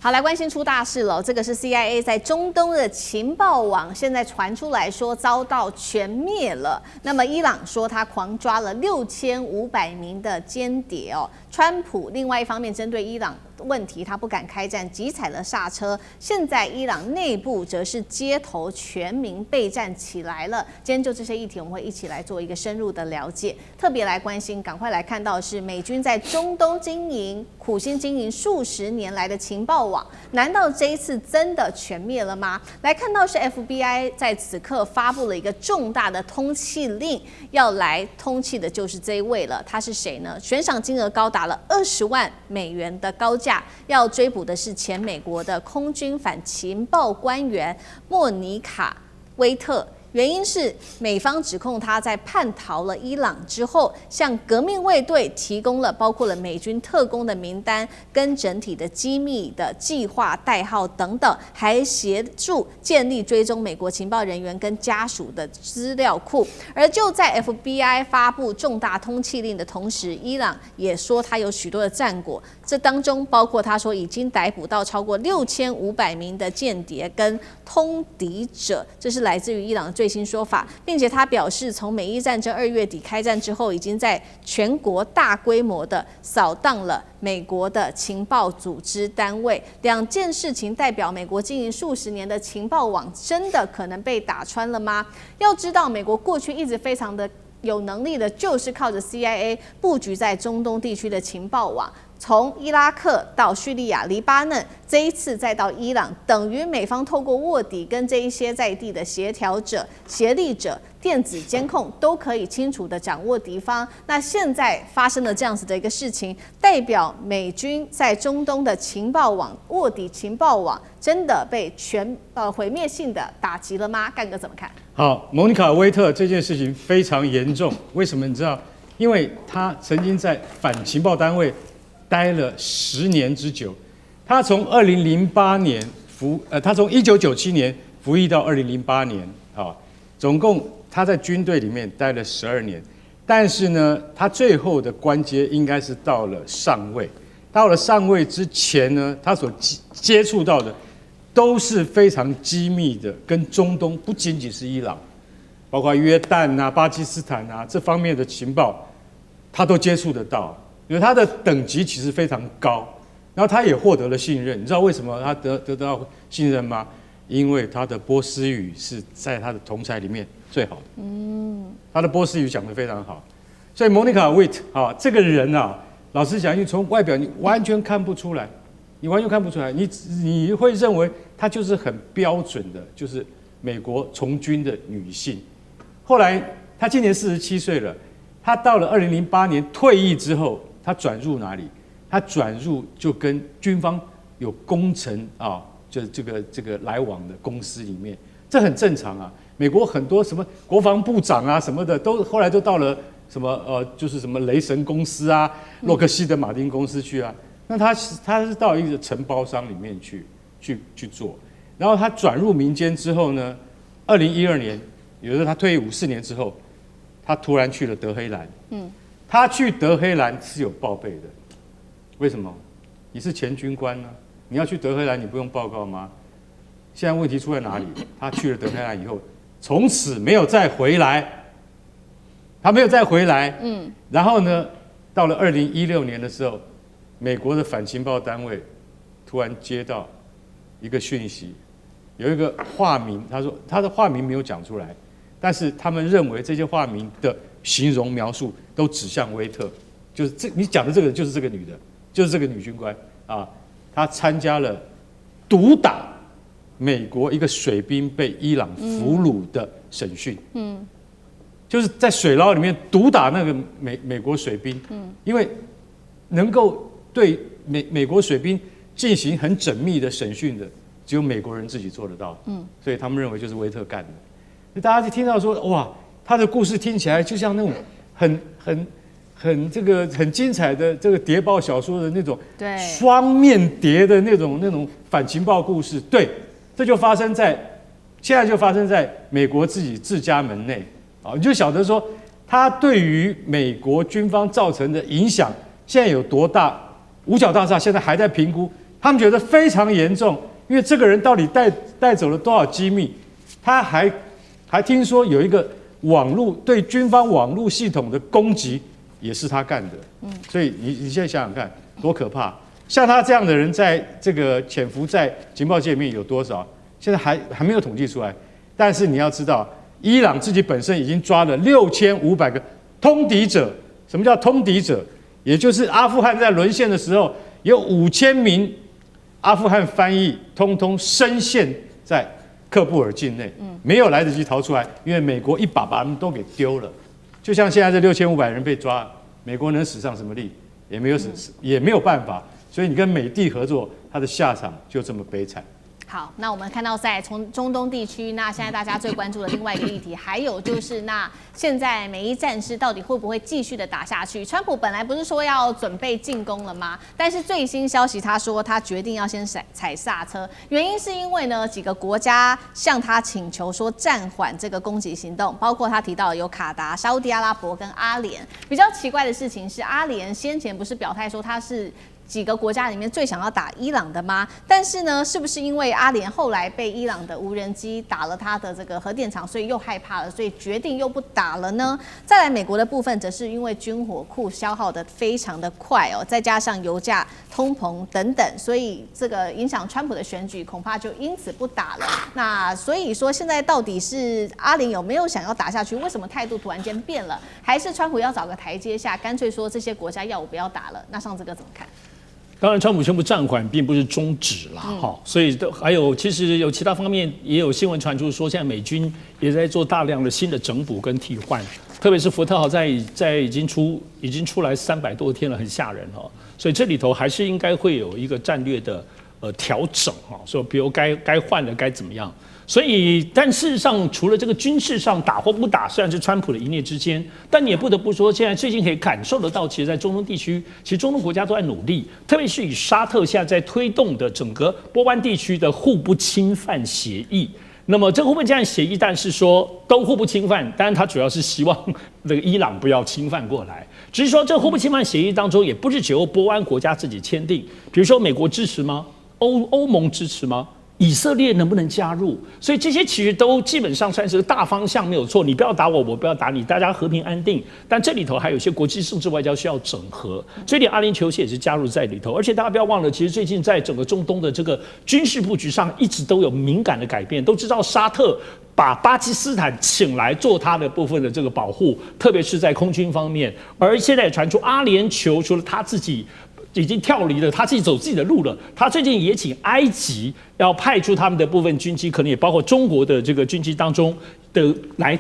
好，來關心出大事了。這個是 CIA 在中東的情報網，現在傳出來說遭到全滅了。那麼伊朗說他狂抓了6500名的間諜哦。川普另外一方面針對伊朗問題，他不敢開戰，急踩了剎車。現在伊朗內部則是街頭全民備戰起來了。今天就這些議題，我們會一起來做一個深入的了解。特別來關心，趕快來看到的是美軍在中東苦心經營數十年來的情報網，難道這一次真的全滅了嗎？來看到是 FBI 在此刻發布了一個重大的通緝令，要來通緝的就是這一位了。他是誰呢？懸賞金額高達了20萬美元的高價，要追捕的是前美國的空軍反情報官員莫妮卡·威特。原因是美方指控他在叛逃了伊朗之後，向革命衛隊提供了包括了美軍特工的名單跟整體的機密的計劃代號等等，還協助建立追蹤美國情報人員跟家屬的資料庫。而就在 FBI 發布重大通緝令的同時，伊朗也說他有許多的戰果，這當中包括他說已經逮捕到超過6500名的間諜跟通敵者，這是來自於伊朗的最新說法，並且他表示，從美伊戰爭2月底開戰之後，已經在全國大規模的掃蕩了美國的情報組織單位。兩件事情代表美國經營數十年的情報網真的可能被打穿了嗎？要知道，美國過去一直非常的有能力的，就是靠着 CIA 布局在中東地區的情報網。從伊拉克到敘利亞、黎巴嫩，這一次再到伊朗，等於美方透過臥底跟這一些在地的協調者、協力者、電子監控，都可以清楚地掌握敵方。那現在發生了這樣子的一個事情，代表美軍在中東的情報網、臥底情報網，真的被毀滅性的打擊了嗎？幹哥怎麼看？好，莫妮卡·威特這件事情非常嚴重，為什麼你知道？因為他曾經在反情報單位待了10年之久，他從2008年他從1997年服役到2008年啊，總共他在軍隊裡面待了12年，但是呢，他最後的官階應該是到了上尉。到了上尉之前呢，他所接觸到的都是非常機密的，跟中東不僅僅是伊朗，包括約旦啊、巴基斯坦啊這方面的情報，他都接觸得到。因為他的等級其實非常高，然後他也獲得了信任。你知道為什麼他得到信任嗎？因為他的波斯語是在他的同儕裡面最好的。他的波斯語講得非常好，所以莫妮卡·威特啊，這個人啊，老實講，你從外表你完全看不出來，你會認為她就是很標準的，就是美國從軍的女性。後來她今年47歲了，她到了2008年退役之後。他轉入哪裡？他轉入就跟軍方有工程啊，就是這個來往的公司裡面，這很正常啊。美國很多什麼國防部長啊什麼的，都後來都到了什麼就是什麼雷神公司啊、洛克希德馬丁公司去啊。那他是到一個承包商裡面去做，然後他轉入民間之後呢，2012年，也就是他退役54年之後，他突然去了德黑蘭。他去德黑蘭是有報備的，為什麼？你是前軍官呢、啊，你要去德黑蘭，你不用報告嗎？現在問題出在哪裡？他去了德黑蘭以後，從此沒有再回來，他沒有再回來。然後呢，到了2016年的時候，美國的反情報單位突然接到一個訊息，有一個化名，他說他的化名沒有講出來，但是他們認為這些化名的形容描述都指向威特，就是你講的這個就是這個女的，就是這個女軍官啊，她參加了毒打美國一個水兵被伊朗俘虜的審訊，就是在水牢裡面毒打那個美國水兵，因為能夠對美國水兵進行很縝密的審訊的，只有美國人自己做得到，所以他們認為就是威特幹的，大家就聽到說哇。他的故事聽起來就像那種很精彩的這個諜報小說的那種雙面諜的那種反情報故事。對，這就現在就發生在美國自家門內啊，你就曉得說他對於美國軍方造成的影響現在有多大。五角大廈現在還在評估他們覺得非常嚴重，因為這個人到底帶走了多少機密？他還聽說有一個網絡對軍方網絡系統的攻擊也是他幹的。所以你現在想想看，多可怕！像他這樣的人，在這個潛伏在情報界面有多少？現在還沒有統計出來。但是你要知道，伊朗自己本身已經抓了6500個通敵者。什麼叫通敵者？也就是阿富汗在淪陷的時候，有5000名阿富汗翻譯通通深陷在喀布爾境內，沒有來得及逃出來，因為美國一把他們都給丟了。就像現在這6500人被抓，美國能使上什麼力？也沒有辦法。所以你跟美帝合作，他的下場就這麼悲慘。好，那我們看到在中東地區，那現在大家最關注的另外一個議題，還有就是那現在美伊戰事到底會不會繼續的打下去？川普本來不是說要準備進攻了嗎？但是最新消息他說他決定要先踩剎車，原因是因為呢幾個國家向他請求說暫緩這個攻擊行動，包括他提到有卡達、沙烏地阿拉伯跟阿聯。比較奇怪的事情是，阿聯先前不是表態說他是幾個國家裡面最想要打伊朗的嗎？但是呢，是不是因為阿聯後來被伊朗的無人機打了他的這個核電廠，所以又害怕了，所以決定又不打了呢？再來，美國的部分則是因為軍火庫消耗的非常的快哦，再加上油價、通膨等等，所以這個影響川普的選舉，恐怕就因此不打了。那所以說，現在到底是阿聯有沒有想要打下去？為什麼態度突然間變了？還是川普要找個台階下，乾脆說這些國家要我不要打了？那上這個怎麼看？當然，川普宣布暫緩並不是終止啦，所以還有其實有其他方面也有新聞傳出說，現在美軍也在做大量的新的整補跟替換，特別是福特號在已經出來300多天了，很嚇人哦，所以這裡頭還是應該會有一個戰略的調整哈，說比如該換的該怎麼樣。所以，但事實上，除了這個軍事上打或不打，雖然是川普的一念之間，但你也不得不說，現在最近可以感受得到，其實，在中東地區，其實中東國家都在努力，特別是以沙特現在在推動的整個波灣地區的互不侵犯協議。那麼，這個互不侵犯協議，但是說都互不侵犯，當然他主要是希望這個伊朗不要侵犯過來。只是說，這個互不侵犯協議當中，也不是只有波灣國家自己簽訂，比如說美國支持嗎？歐盟支持嗎？以色列能不能加入？所以這些其實都基本上算是個大方向，沒有錯。你不要打我，我不要打你，大家和平安定。但這裡頭還有一些國際政治外交需要整合，所以連阿聯酋也是加入在裡頭。而且大家不要忘了，其實最近在整個中東的這個軍事布局上，一直都有敏感的改變。都知道沙特把巴基斯坦請來做他的部分的這個保護，特別是在空軍方面。而現在也傳出阿聯酋除了他自己已經跳離了，他自己走自己的路了。他最近也請埃及要派出他們的部分軍機，可能也包括中國的這個軍機當中的來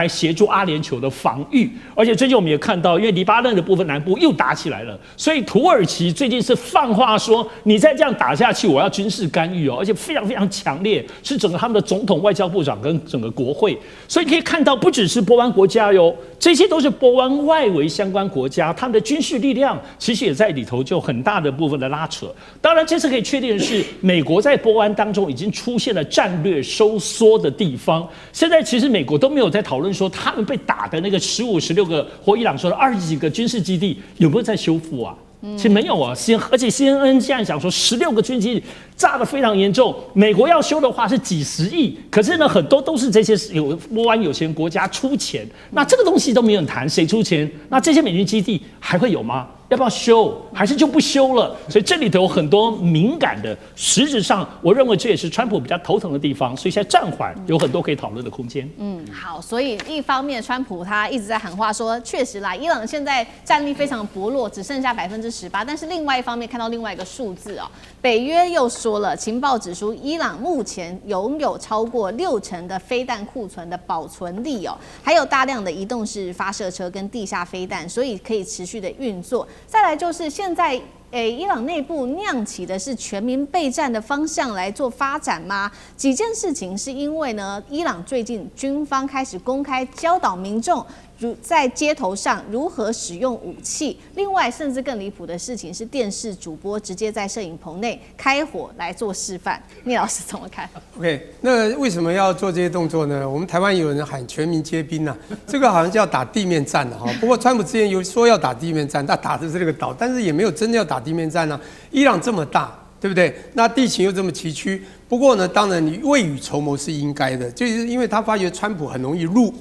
協助阿聯酋的防禦。而且最近我們也看到，因為黎巴嫩的部分南部又打起來了，所以土耳其最近是放話說，你再這樣打下去，我要軍事干預哦，而且非常非常強烈，是整個他們的總統、外交部長跟整個國會。所以可以看到，不只是波灣國家喲，這些都是波灣外圍相關國家，他們的軍事力量其實也在裡頭就很大的部分的拉扯。當然，這次可以確定的是，美國在波灣當中已經出現了戰略收縮的地方。現在其實美國都沒有在討論說他們被打的那個15、16個或伊朗說的20幾個軍事基地有沒有在修復啊？其實沒有啊，而且 CNN 現在講說16個軍機炸得非常嚴重，美國要修的話是幾十億，可是呢很多都是這些有波灣有錢國家出錢，那這個東西都沒有談，誰出錢？那這些美軍基地還會有嗎？要不要修？還是就不修了？所以這裡頭有很多敏感的，實質上我認為這也是川普比較頭疼的地方。所以現在暫緩有很多可以討論的空間。好，所以一方面川普他一直在喊話說，確實啦，伊朗現在戰力非常薄弱，只剩下18%。但是另外一方面看到另外一個數字哦，北約又說了，情報指出伊朗目前擁有超過60%的飛彈庫存的保存力哦，還有大量的移動式發射車跟地下飛彈，所以可以持續的運作。再來就是現在，伊朗內部釀起的是全民備戰的方向來做發展嗎？幾件事情是因為呢，伊朗最近軍方開始公開教導民眾在街頭上如何使用武器。另外，甚至更離譜的事情是，電視主播直接在攝影棚內開火來做示範。聶老師怎麼看 ？OK， 那為什麼要做這些動作呢？我們台灣有人喊全民皆兵啊，這個好像叫打地面戰了哈。不過川普之前有說要打地面戰，他打的是這個島，但是也沒有真的要打地面戰啊。伊朗這麼大，對不對？那地形又這麼崎嶇，不過呢，當然你未雨綢繆是應該的，就是因為他發覺川普很容易入。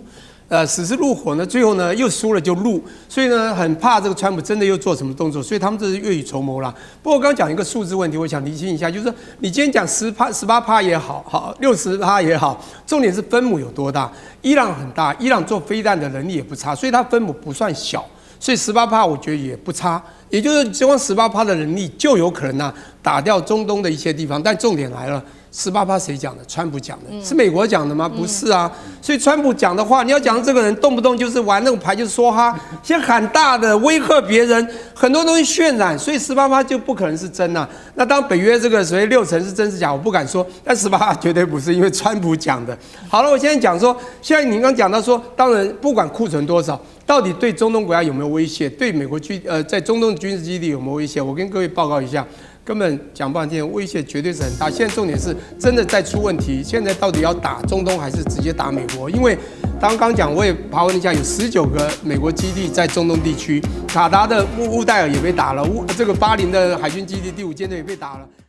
死是入夥呢，最後呢又輸了就入，所以呢很怕這個川普真的又做什麼動作，所以他們這是未雨綢繆啦。不過我剛剛講一個數字問題，我想釐清一下，就是說你今天講18%也好，60%也好，重點是分母有多大？伊朗很大，伊朗做飛彈的能力也不差，所以它分母不算小，所以18%我覺得也不差。也就是只光18%的能力就有可能打掉中東的一些地方，但重點來了。18%誰講的？川普講的，是美國講的嗎？不是啊。所以川普講的話，你要講這個人動不動就是玩那種牌，就是說哈，先喊大的威嚇別人，很多東西渲染，所以18%就不可能是真啊。那當北約這個所謂6成是真是假，我不敢說，但18%絕對不是，因為川普講的。好了，我現在講說，現在你剛講到說，當然不管庫存多少，到底對中東國家有沒有威脅？對美國在中東的軍事基地有沒有威脅？我跟各位報告一下。根本講半天，威脅絕對是很大。現在重點是真的在出問題。現在到底要打中東還是直接打美國？因為剛講，我也爬文一下，有19個美國基地在中東地區，卡達的烏代爾也被打了，這個巴林的海軍基地第5艦隊也被打了。